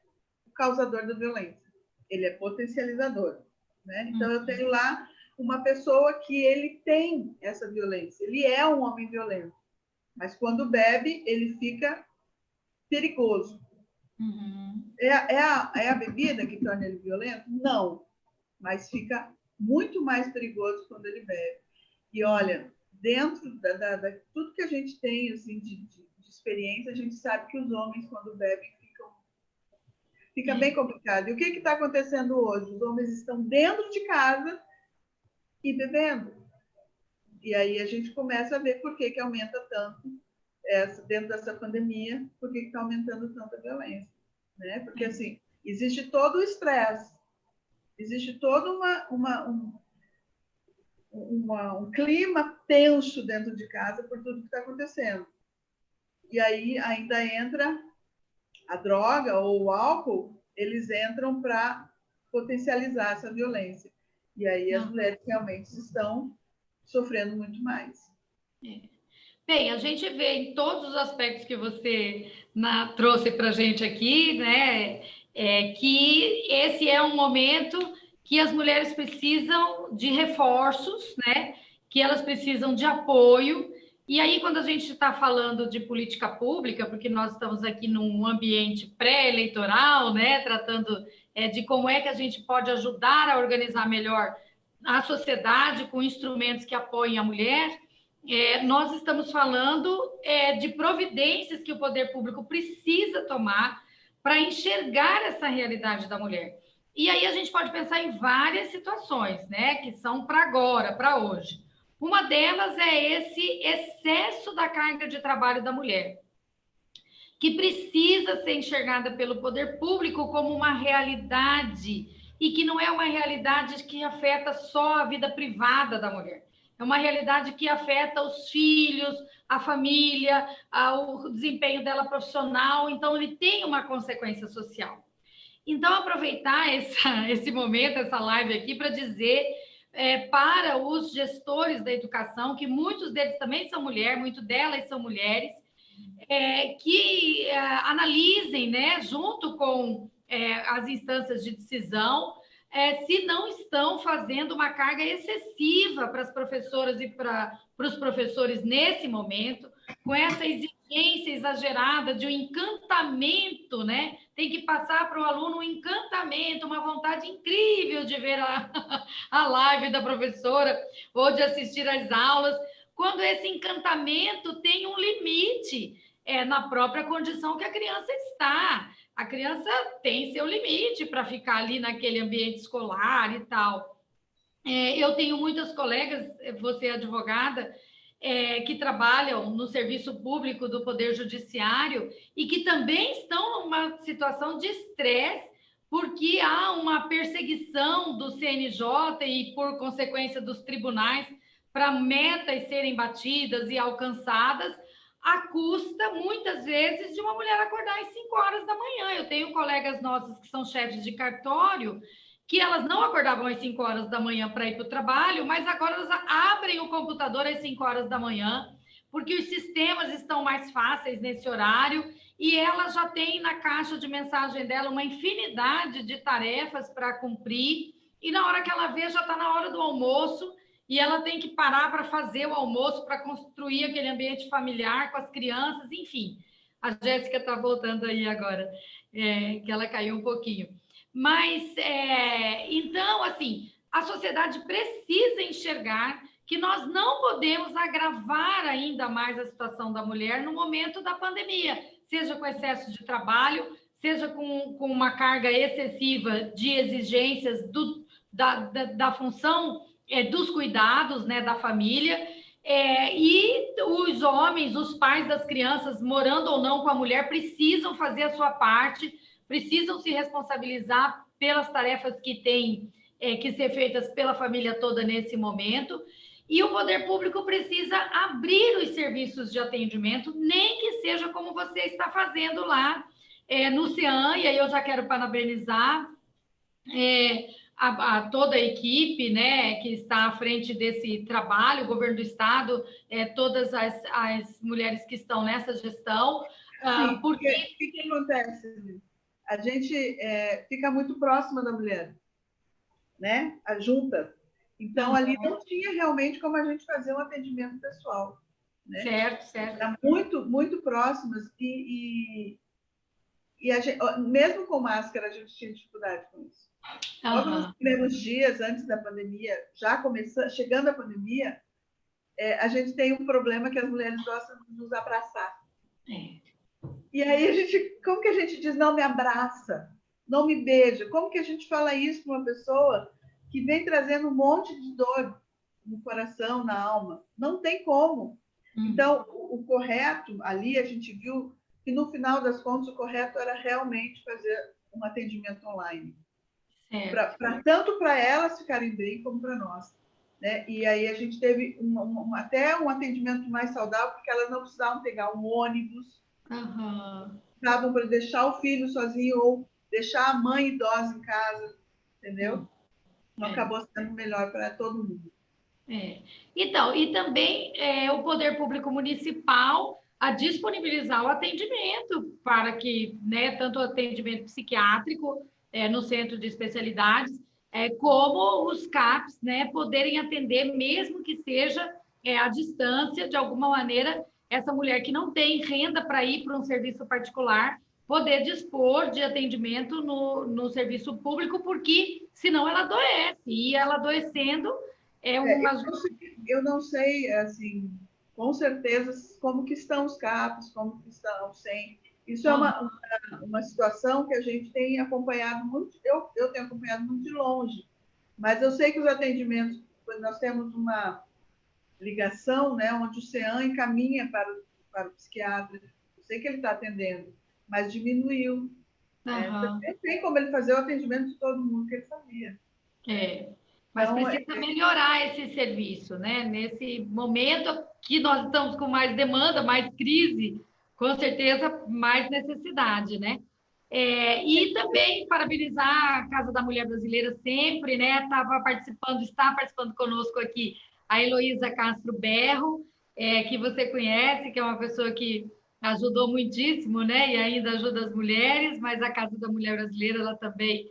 o causador da violência. Ele é potencializador, né? Então, eu tenho lá uma pessoa que ele tem essa violência. Ele é um homem violento. Mas quando bebe, ele fica perigoso. É a bebida que torna ele violento? Não. Mas fica muito mais perigoso quando ele bebe. E olha, dentro da tudo que a gente tem assim, de experiência, a gente sabe que os homens, quando bebem, fica bem complicado. E o que está acontecendo hoje? Os homens estão dentro de casa e bebendo. E aí a gente começa a ver por que aumenta tanto, dentro dessa pandemia, por que está aumentando tanto a violência. Né? Porque, assim, existe todo o estresse, existe todo um clima tenso dentro de casa por tudo que está acontecendo. E aí ainda entra a droga ou o álcool, eles entram para potencializar essa violência. E aí as mulheres realmente estão sofrendo muito mais. Bem, a gente vê em todos os aspectos que você trouxe para a gente aqui, né, que esse é um momento que as mulheres precisam de reforços, né, que elas precisam de apoio. E aí, quando a gente está falando de política pública, porque nós estamos aqui num ambiente pré-eleitoral, né, tratando de como é que a gente pode ajudar a organizar melhor a sociedade com instrumentos que apoiem a mulher, nós estamos falando de providências que o poder público precisa tomar para enxergar essa realidade da mulher. E aí a gente pode pensar em várias situações, né, que são para agora, para hoje. Uma delas é esse excesso da carga de trabalho da mulher, que precisa ser enxergada pelo poder público como uma realidade e que não é uma realidade que afeta só a vida privada da mulher. É uma realidade que afeta os filhos, a família, o desempenho dela profissional. Então, ele tem uma consequência social. Então, aproveitar esse momento, essa live aqui, para dizer para os gestores da educação, que muitos deles também são mulheres, muitas delas são mulheres, que analisem, né, junto com as instâncias de decisão, se não estão fazendo uma carga excessiva para as professoras e para os professores nesse momento, com essa exigência exagerada de um encantamento, né? Tem que passar para o aluno um encantamento, uma vontade incrível de ver a live da professora ou de assistir às aulas, quando esse encantamento tem um limite na própria condição que a criança está. A criança tem seu limite para ficar ali naquele ambiente escolar e tal. Eu tenho muitas colegas, você é advogada, que trabalham no serviço público do Poder Judiciário e que também estão numa situação de estresse porque há uma perseguição do CNJ e, por consequência, dos tribunais para metas serem batidas e alcançadas, à custa, muitas vezes, de uma mulher acordar às 5 horas da manhã. Eu tenho colegas nossas que são chefes de cartório, que elas não acordavam às 5 horas da manhã para ir para o trabalho, mas agora elas abrem o computador às 5 horas da manhã, porque os sistemas estão mais fáceis nesse horário, e ela já tem na caixa de mensagem dela uma infinidade de tarefas para cumprir, e na hora que ela vê, já está na hora do almoço, e ela tem que parar para fazer o almoço, para construir aquele ambiente familiar com as crianças, enfim. A Jéssica está voltando aí agora, que ela caiu um pouquinho. Mas, então, assim, a sociedade precisa enxergar que nós não podemos agravar ainda mais a situação da mulher no momento da pandemia, seja com excesso de trabalho, seja com uma carga excessiva de exigências da função dos cuidados, né, da família, e os homens, os pais das crianças, morando ou não com a mulher, precisam fazer a sua parte, precisam se responsabilizar pelas tarefas que têm que ser feitas pela família toda nesse momento, e o poder público precisa abrir os serviços de atendimento, nem que seja como você está fazendo lá no CEAM, e aí eu já quero parabenizar toda a equipe, né, que está à frente desse trabalho, o governo do estado, todas as mulheres que estão nessa gestão. Sim, porque o que acontece? A gente fica muito próxima da mulher, né? A junta. Então, ali não tinha realmente como a gente fazer um atendimento pessoal. Né? Certo. Era muito, muito próximas e a gente, mesmo com máscara, a gente tinha dificuldade com isso. Logo nos primeiros dias, antes da pandemia, já começando, chegando a pandemia, a gente tem um problema que as mulheres gostam de nos abraçar. E aí, como que a gente diz, não me abraça, não me beija? Como que a gente fala isso para uma pessoa que vem trazendo um monte de dor no coração, na alma? Não tem como. Então, o correto, ali a gente viu que, no final das contas, o correto era realmente fazer um atendimento online. Tanto para elas ficarem bem, como para nós. Né? E aí a gente teve até um atendimento mais saudável, porque elas não precisavam pegar um ônibus, estavam para deixar o filho sozinho ou deixar a mãe idosa em casa, entendeu? Então, acabou sendo melhor para todo mundo. Então, e também o poder público municipal a disponibilizar o atendimento para que, né, tanto o atendimento psiquiátrico no centro de especialidades, como os CAPs, né, poderem atender, mesmo que seja à distância, de alguma maneira, essa mulher que não tem renda para ir para um serviço particular, poder dispor de atendimento no serviço público, porque senão ela adoece, e ela adoecendo eu não sei, assim, com certeza, como que estão os CAPs, como que estão sem. Isso é uma situação que a gente tem acompanhado muito, eu tenho acompanhado muito de longe, mas eu sei que os atendimentos, nós temos uma ligação, né, onde o CEAM encaminha para o psiquiatra, eu sei que ele está atendendo, mas diminuiu. Não tem como ele fazer o atendimento de todo mundo que ele fazia. Mas precisa melhorar esse serviço, né? Nesse momento que nós estamos com mais demanda, mais crise, com certeza mais necessidade, né? E também parabenizar a Casa da Mulher Brasileira sempre, né? Está participando conosco aqui a Heloísa Castro Berro, que você conhece, que é uma pessoa que ajudou muitíssimo, né? E ainda ajuda as mulheres, mas a Casa da Mulher Brasileira, ela também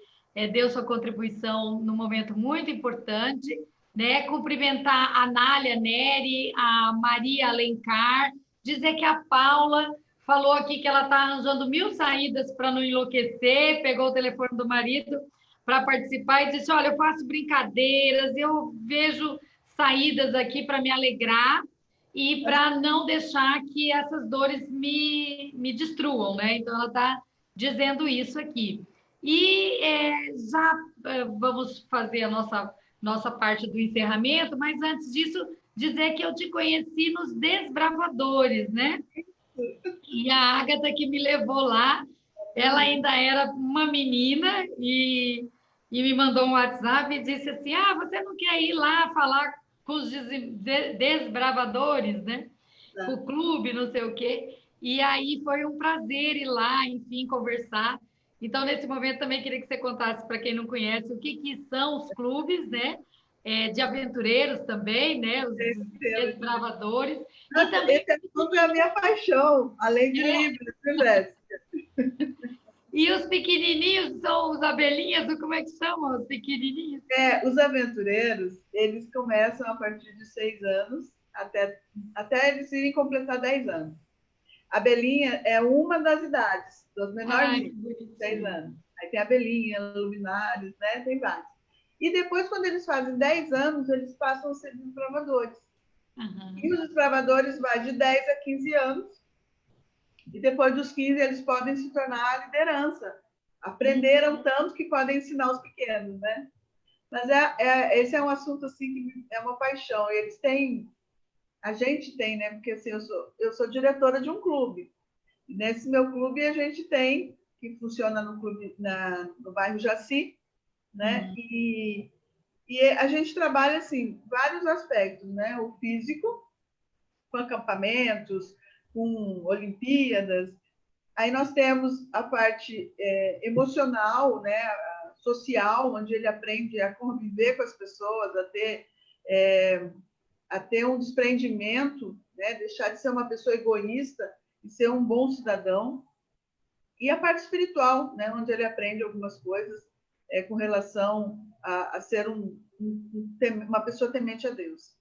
deu sua contribuição num momento muito importante, né? Cumprimentar a Nália Neri, a Maria Alencar, dizer que a Paula falou aqui que ela está arranjando 1000 saídas para não enlouquecer, pegou o telefone do marido para participar e disse, olha, eu faço brincadeiras, eu vejo saídas aqui para me alegrar e para não deixar que essas dores me destruam, né? Então, ela está dizendo isso aqui. E já vamos fazer a nossa parte do encerramento, mas antes disso, dizer que eu te conheci nos Desbravadores, né? E a Ágata que me levou lá, ela ainda era uma menina e me mandou um WhatsApp e disse assim, você não quer ir lá falar com os Desbravadores, né? O clube, não sei o quê. E aí foi um prazer ir lá, enfim, conversar. Então, nesse momento, também queria que você contasse para quem não conhece o que são os clubes, né? De aventureiros também, né? Os Desbravadores. E também... Esse assunto é a minha paixão, além de livros, né? E os pequenininhos são os abelhinhas, ou como é que chamam os pequenininhos? Os aventureiros, eles começam a partir de 6 anos, até eles irem completar 10 anos. A abelhinha é uma das idades, dos menores de 6 anos. Aí tem a abelhinha, luminários, né? Tem vários. E depois, quando eles fazem 10 anos, eles passam a ser desbravadores. Uhum. E os desbravadores vão de 10 a 15 anos. E depois dos 15, eles podem se tornar a liderança. Aprenderam tanto que podem ensinar os pequenos, né? Mas esse é um assunto assim que é uma paixão. Eles têm, a gente tem, né? Porque assim, eu sou diretora de um clube. E nesse meu clube a gente tem, que funciona no clube no bairro Jaci, né? E a gente trabalha assim vários aspectos, né? O físico, com acampamentos, com Olimpíadas. Aí nós temos a parte emocional, né? Social, onde ele aprende a conviver com as pessoas, a ter um desprendimento, né? Deixar de ser uma pessoa egoísta e ser um bom cidadão. E a parte espiritual, né? Onde ele aprende algumas coisas com relação a ser uma pessoa temente a Deus.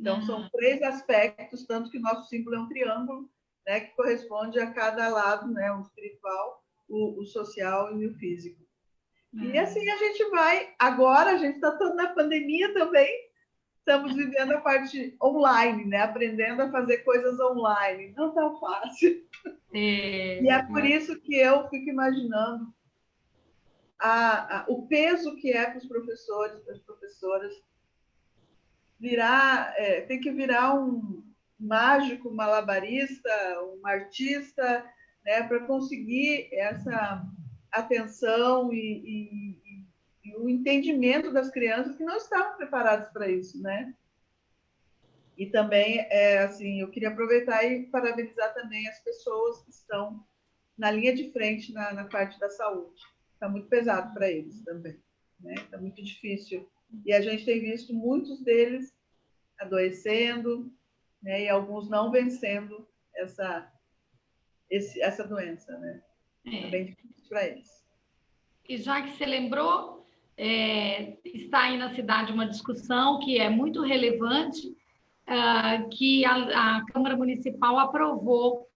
Então, são 3 aspectos, tanto que o nosso símbolo é um triângulo, né, que corresponde a cada lado, né, o espiritual, o social e o físico. E assim a gente vai. Agora, a gente está na pandemia também, estamos vivendo a parte online, né, aprendendo a fazer coisas online. Não está fácil. E é por isso que eu fico imaginando o peso que é para os professores, para as professoras, tem que virar um mágico, malabarista, um artista, né, para conseguir essa atenção e o entendimento das crianças que não estavam preparadas para isso, né? E também, assim, eu queria aproveitar e parabenizar também as pessoas que estão na linha de frente na parte da saúde. Está muito pesado para eles também, né? Está muito difícil. E a gente tem visto muitos deles adoecendo, né? E alguns não vencendo essa doença, né? É bem difícil para eles. E já que você lembrou, está aí na cidade uma discussão que é muito relevante, que a Câmara Municipal aprovou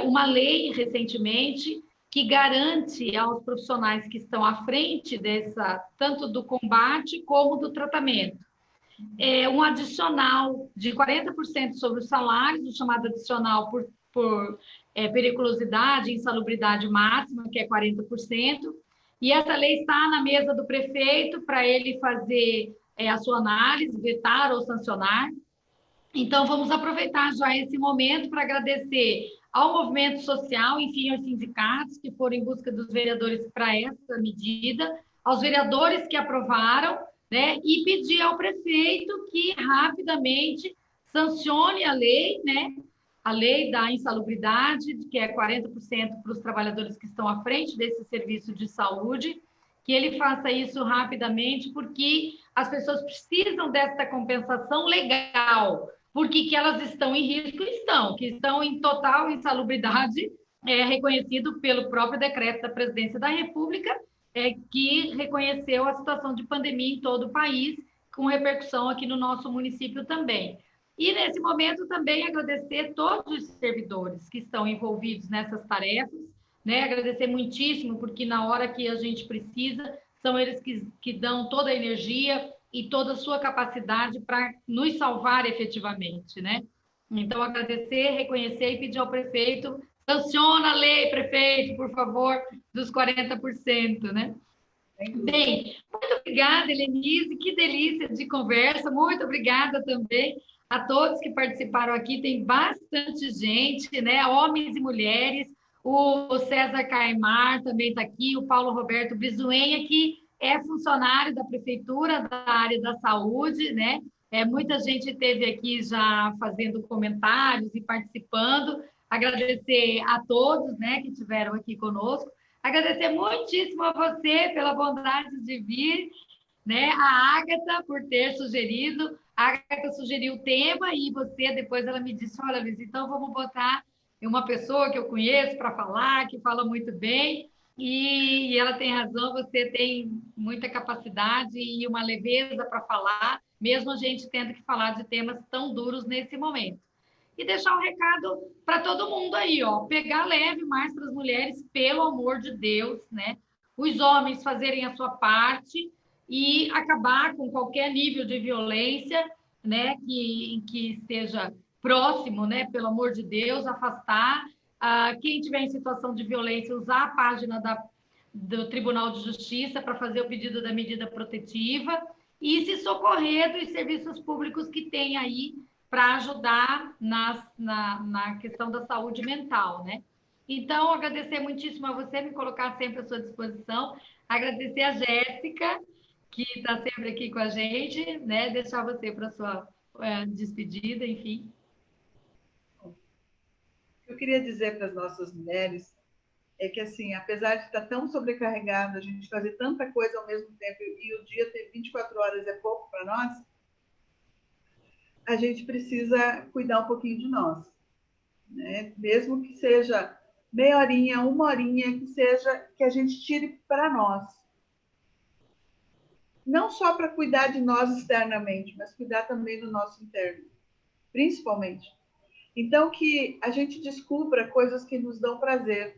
uma lei recentemente que garante aos profissionais que estão à frente tanto do combate como do tratamento, um adicional de 40% sobre os salários, o chamado adicional por periculosidade e insalubridade máxima, que é 40%. E essa lei está na mesa do prefeito para ele fazer a sua análise, vetar ou sancionar. Então, vamos aproveitar já esse momento para agradecer ao movimento social, enfim, aos sindicatos que foram em busca dos vereadores para essa medida, aos vereadores que aprovaram, né, e pedir ao prefeito que rapidamente sancione a lei, né, a lei da insalubridade, que é 40% para os trabalhadores que estão à frente desse serviço de saúde, que ele faça isso rapidamente, porque as pessoas precisam dessa compensação legal, porque que elas estão em risco, que estão em total insalubridade, reconhecido pelo próprio decreto da Presidência da República, que reconheceu a situação de pandemia em todo o país, com repercussão aqui no nosso município também. E, nesse momento, também agradecer todos os servidores que estão envolvidos nessas tarefas, né? Agradecer muitíssimo, porque na hora que a gente precisa, são eles que dão toda a energia e toda a sua capacidade para nos salvar efetivamente, né? Então, agradecer, reconhecer e pedir ao prefeito, sanciona a lei, prefeito, por favor, dos 40%, né? Bem, muito obrigada, Helenise, que delícia de conversa, muito obrigada também a todos que participaram aqui, tem bastante gente, né? Homens e mulheres, o César Caimar também está aqui, o Paulo Roberto Brizuenha, que é funcionário da Prefeitura da área da saúde, né? Muita gente esteve aqui já fazendo comentários e participando, agradecer a todos, né, que estiveram aqui conosco, agradecer muitíssimo a você pela bondade de vir, né? A Ágata por ter sugerido. A Ágata sugeriu o tema e você, depois ela me disse, olha, Liz, então vamos botar uma pessoa que eu conheço para falar, que fala muito bem, e ela tem razão, você tem muita capacidade e uma leveza para falar, mesmo a gente tendo que falar de temas tão duros nesse momento. E deixar um recado para todo mundo aí, ó, pegar leve mais para as mulheres, pelo amor de Deus, né? Os homens fazerem a sua parte e acabar com qualquer nível de violência, né, que esteja próximo, né, pelo amor de Deus, afastar. Quem tiver em situação de violência, usar a página do Tribunal de Justiça para fazer o pedido da medida protetiva e se socorrer dos serviços públicos que tem aí para ajudar na questão da saúde mental, né? Então, agradecer muitíssimo a você, me colocar sempre à sua disposição, agradecer a Jéssica, que está sempre aqui com a gente, né? Deixar você para a sua despedida, enfim. Eu queria dizer para as nossas mulheres é que, assim, apesar de estar tão sobrecarregada, a gente fazer tanta coisa ao mesmo tempo e o dia ter 24 horas é pouco para nós, a gente precisa cuidar um pouquinho de nós, né? Mesmo que seja meia horinha, uma horinha, que seja que a gente tire para nós. Não só para cuidar de nós externamente, mas cuidar também do nosso interno, principalmente. Então, que a gente descubra coisas que nos dão prazer,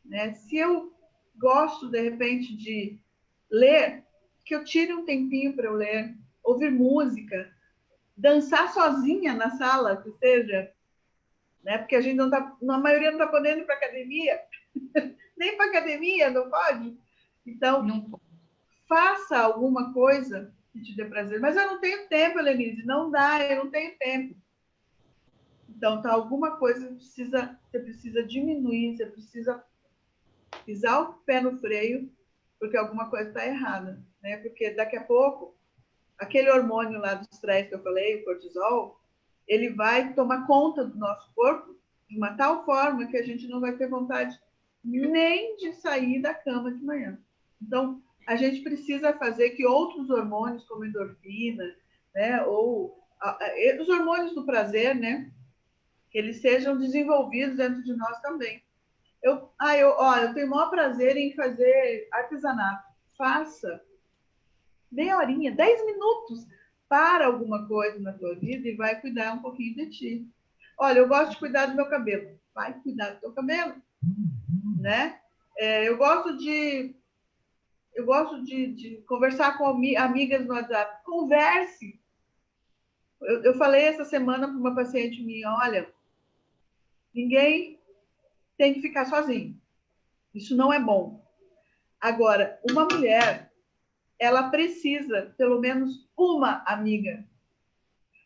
né? Se eu gosto, de repente, de ler, que eu tire um tempinho para eu ler, ouvir música, dançar sozinha na sala, que seja, né? Porque a gente não tá, a maioria não está podendo ir para academia, nem para academia não pode. Então, não. Faça alguma coisa que te dê prazer. Mas eu não tenho tempo, Helenise, não dá, eu não tenho tempo. Então, tá, alguma coisa você precisa diminuir, você precisa pisar o pé no freio, porque alguma coisa está errada, né? Porque daqui a pouco, aquele hormônio lá do estresse que eu falei, o cortisol, ele vai tomar conta do nosso corpo de uma tal forma que a gente não vai ter vontade nem de sair da cama de manhã. Então, a gente precisa fazer que outros hormônios, como endorfina, né, ou os hormônios do prazer, né, que eles sejam desenvolvidos dentro de nós também. Eu tenho o maior prazer em fazer artesanato. Faça meia horinha, 10 minutos para alguma coisa na tua vida e vai cuidar um pouquinho de ti. Olha, eu gosto de cuidar do meu cabelo. Vai cuidar do teu cabelo, né? Eu gosto de conversar com amigas no WhatsApp. Converse. Eu falei essa semana para uma paciente minha, olha, ninguém tem que ficar sozinho. Isso não é bom. Agora, uma mulher, ela precisa pelo menos uma amiga.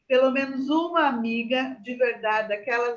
Pelo menos uma amiga de verdade, daquelas